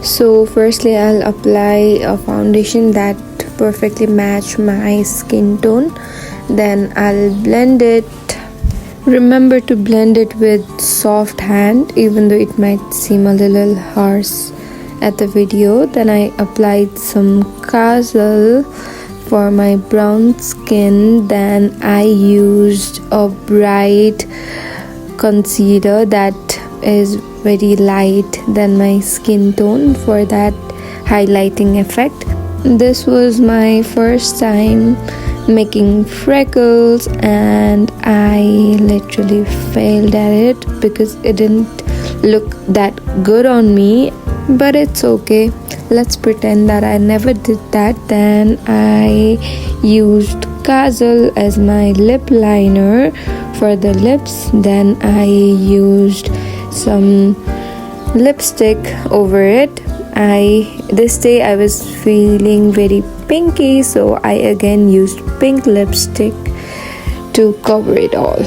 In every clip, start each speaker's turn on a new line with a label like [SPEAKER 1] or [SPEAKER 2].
[SPEAKER 1] So firstly, I'll apply a foundation that perfectly match my skin tone. Then I'll blend it. Remember to blend it with soft hand, even though it might seem a little harsh at the video. Then I applied some kajal for my brown skin. Then I used a bright concealer that is very light than my skin tone for that highlighting effect. This was my first time making freckles and I literally failed at it because it didn't look that good on me, but it's okay. Let's pretend that I never did that. Then I used kajal as my lip liner for the lips. Then I used some lipstick over it. This day I was feeling very pinky, so I again used pink lipstick to cover it all.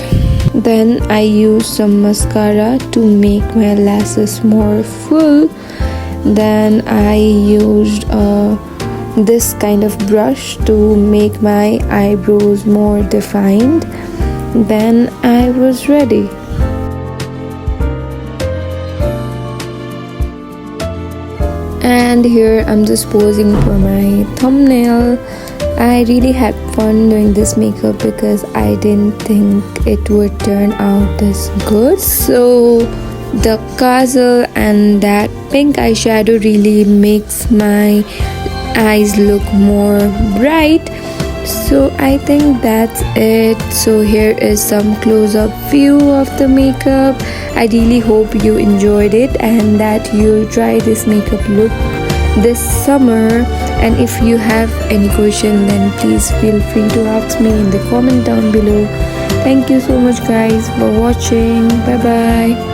[SPEAKER 1] Then I used some mascara to make my lashes more full. Then I used this kind of brush to make my eyebrows more defined. Then I was ready. And here I'm just posing for my thumbnail. I really had fun doing this makeup because I didn't think it would turn out this good. So the kajal and that pink eyeshadow really makes my eyes look more bright. So I think that's it. So here is some close-up view of the makeup. I really hope you enjoyed it and that you'll try this makeup look this summer. And if you have any question, then please feel free to ask me in the comment down below. Thank you so much guys for watching. Bye bye.